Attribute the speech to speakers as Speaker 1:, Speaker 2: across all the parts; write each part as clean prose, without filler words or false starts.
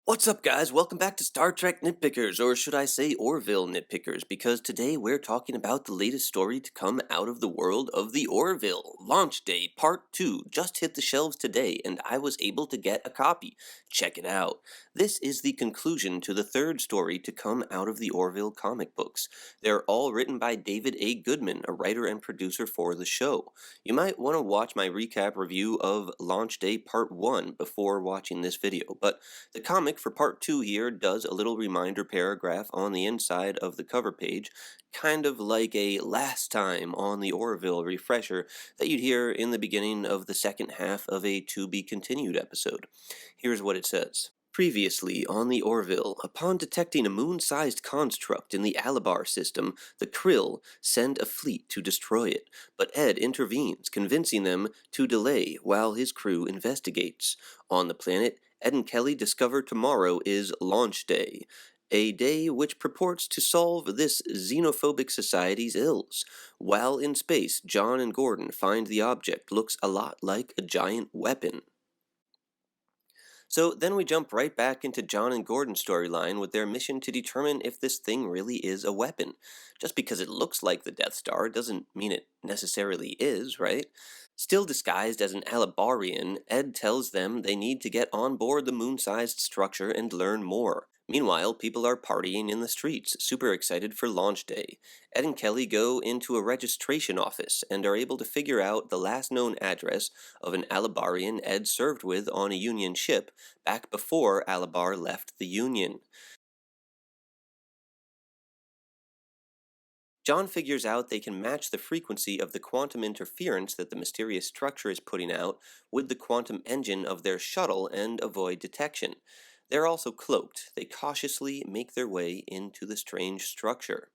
Speaker 1: What's up, guys? Welcome back to Star Trek Nitpickers, or should I say Orville Nitpickers, because today we're talking about the latest story to come out of the world of the Orville. Launch Day Part 2 just hit the shelves today, and I was able to get a copy. Check it out. This is the conclusion to the third story to come out of the Orville comic books. They're all written by David A. Goodman, a writer and producer for the show. You might want to watch my recap review of Launch Day Part 1 before watching this video, but the comic for part 2 here does a little reminder paragraph on the inside of the cover page, kind of like a last time on the Orville refresher that you'd hear in the beginning of the second half of a to be continued episode. Here's what it says. Previously on the Orville, upon detecting a moon-sized construct in the Alabar system, the Krill send a fleet to destroy it, but Ed intervenes, convincing them to delay while his crew investigates. On the planet, Ed and Kelly discover tomorrow is Launch Day, a day which purports to solve this xenophobic society's ills. While in space, John and Gordon find the object looks a lot like a giant weapon. So then we jump right back into John and Gordon's storyline with their mission to determine if this thing really is a weapon. Just because it looks like the Death Star doesn't mean it necessarily is, right? Still disguised as an Alabarian, Ed tells them they need to get on board the moon-sized structure and learn more. Meanwhile, people are partying in the streets, super excited for launch day. Ed and Kelly go into a registration office and are able to figure out the last known address of an Alabarian Ed served with on a Union ship back before Alabar left the Union. John figures out they can match the frequency of the quantum interference that the mysterious structure is putting out with the quantum engine of their shuttle and avoid detection. They're also cloaked. They cautiously make their way into the strange structure.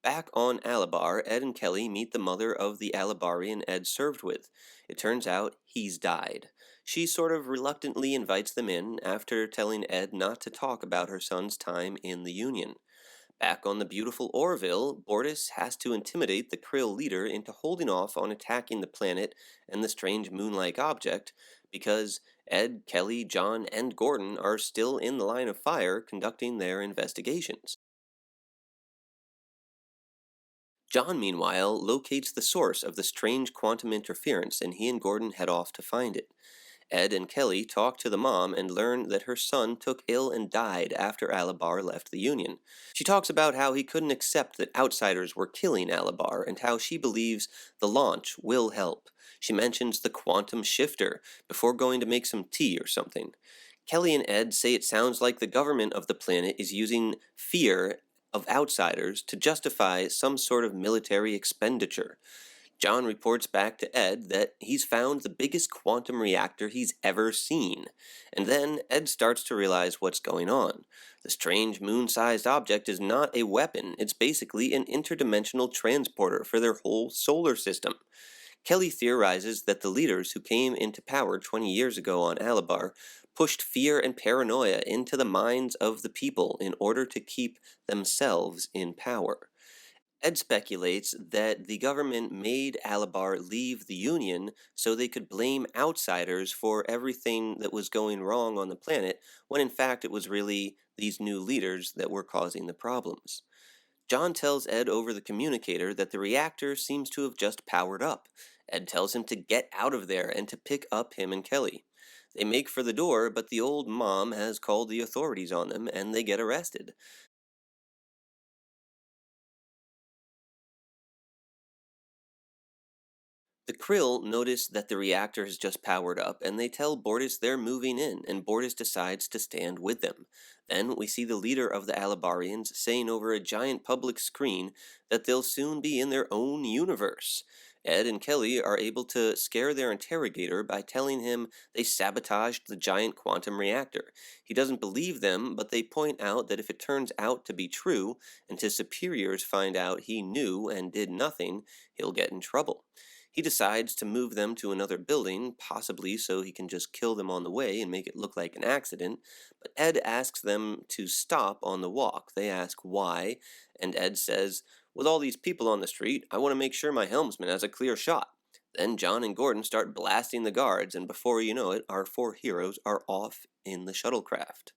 Speaker 1: Back on Alabar, Ed and Kelly meet the mother of the Alabarian Ed served with. It turns out he's died. She sort of reluctantly invites them in after telling Ed not to talk about her son's time in the Union. Back on the beautiful Orville, Bortus has to intimidate the Krill leader into holding off on attacking the planet and the strange moon-like object, because Ed, Kelly, John, and Gordon are still in the line of fire conducting their investigations. John, meanwhile, locates the source of the strange quantum interference and he and Gordon head off to find it. Ed and Kelly talk to the mom and learn that her son took ill and died after Alabar left the Union. She talks about how he couldn't accept that outsiders were killing Alabar and how she believes the launch will help. She mentions the quantum shifter before going to make some tea or something. Kelly and Ed say it sounds like the government of the planet is using fear of outsiders to justify some sort of military expenditure. John reports back to Ed that he's found the biggest quantum reactor he's ever seen. And then Ed starts to realize what's going on. The strange moon-sized object is not a weapon, it's basically an interdimensional transporter for their whole solar system. Kelly theorizes that the leaders who came into power 20 years ago on Alabar pushed fear and paranoia into the minds of the people in order to keep themselves in power. Ed speculates that the government made Alabar leave the Union so they could blame outsiders for everything that was going wrong on the planet, when in fact it was really these new leaders that were causing the problems. John tells Ed over the communicator that the reactor seems to have just powered up. Ed tells him to get out of there and to pick up him and Kelly. They make for the door, but the old mom has called the authorities on them and they get arrested. The Krill notice that the reactor has just powered up, and they tell Bortus they're moving in, and Bortus decides to stand with them. Then we see the leader of the Alabarians saying over a giant public screen that they'll soon be in their own universe. Ed and Kelly are able to scare their interrogator by telling him they sabotaged the giant quantum reactor. He doesn't believe them, but they point out that if it turns out to be true, and his superiors find out he knew and did nothing, he'll get in trouble. He decides to move them to another building, possibly so he can just kill them on the way and make it look like an accident, but Ed asks them to stop on the walk. They ask why, and Ed says, "With all these people on the street, I want to make sure my helmsman has a clear shot." Then John and Gordon start blasting the guards, and before you know it, our four heroes are off in the shuttlecraft.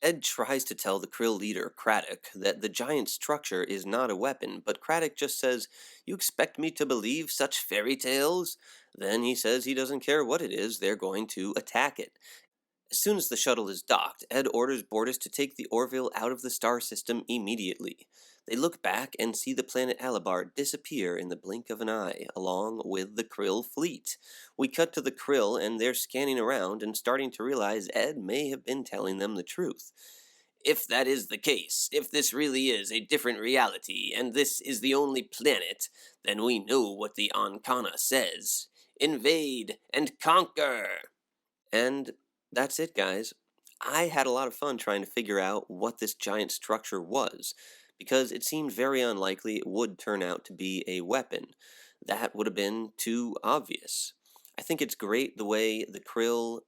Speaker 1: Ed tries to tell the Krill leader, Craddock, that the giant structure is not a weapon, but Craddock just says, "You expect me to believe such fairy tales?" Then he says he doesn't care what it is, they're going to attack it. As soon as the shuttle is docked, Ed orders Bortus to take the Orville out of the star system immediately. They look back and see the planet Alabar disappear in the blink of an eye, along with the Krill fleet. We cut to the Krill, and they're scanning around and starting to realize Ed may have been telling them the truth. "If that is the case, if this really is a different reality, and this is the only planet, then we know what the Ancana says. Invade and conquer!" And that's it, guys. I had a lot of fun trying to figure out what this giant structure was, because it seemed very unlikely it would turn out to be a weapon. That would have been too obvious. I think it's great the way the krill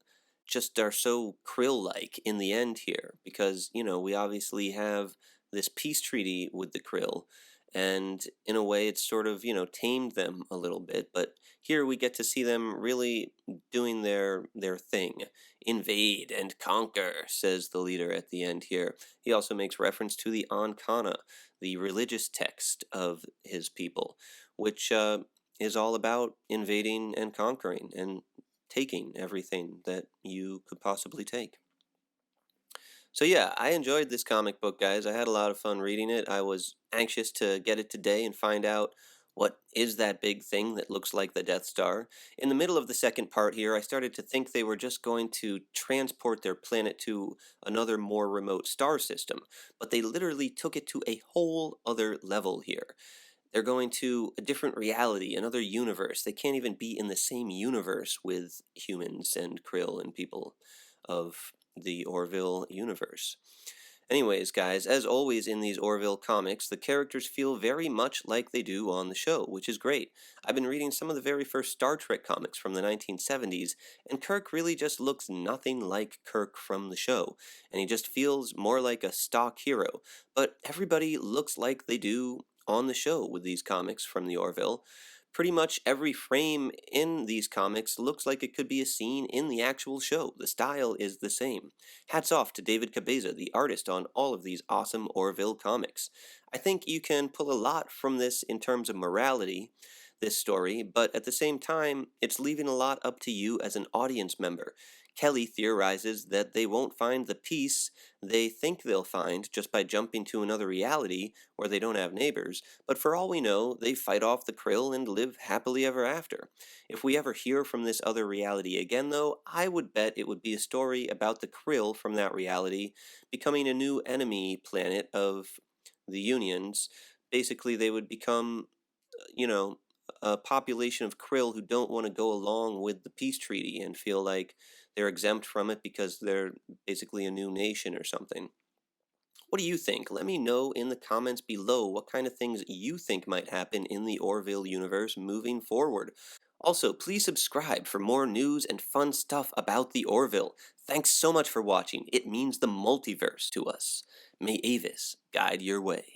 Speaker 1: just are so krill-like in the end here, because, we obviously have this peace treaty with the krill, and in a way it's sort of, tamed them a little bit, but here we get to see them really doing their thing. "Invade and conquer," says the leader at the end here. He also makes reference to the Ancana, the religious text of his people, which is all about invading and conquering and taking everything that you could possibly take. So yeah, I enjoyed this comic book, guys. I had a lot of fun reading it. I was anxious to get it today and find out what is that big thing that looks like the Death Star. In the middle of the second part here, I started to think they were just going to transport their planet to another more remote star system, but they literally took it to a whole other level here. They're going to a different reality, another universe. They can't even be in the same universe with humans and Krill and people of the Orville universe. Anyways, guys, as always in these Orville comics, the characters feel very much like they do on the show, which is great. I've been reading some of the very first Star Trek comics from the 1970s, and Kirk really just looks nothing like Kirk from the show, and he just feels more like a stock hero. But everybody looks like they do on the show with these comics from the Orville. Pretty much every frame in these comics looks like it could be a scene in the actual show. The style is the same. Hats off to David Cabeza, the artist on all of these awesome Orville comics. I think you can pull a lot from this in terms of morality, this story, but at the same time, it's leaving a lot up to you as an audience member. Kelly theorizes that they won't find the peace they think they'll find just by jumping to another reality where they don't have neighbors, but for all we know, they fight off the krill and live happily ever after. If we ever hear from this other reality again, though, I would bet it would be a story about the krill from that reality becoming a new enemy planet of the Unions. Basically, they would become, you know, a population of krill who don't want to go along with the peace treaty and feel like they're exempt from it because they're basically a new nation or something. What do you think? Let me know in the comments below what kind of things you think might happen in the Orville universe moving forward. Also, please subscribe for more news and fun stuff about the Orville. Thanks so much for watching. It means the multiverse to us. May Avis guide your way.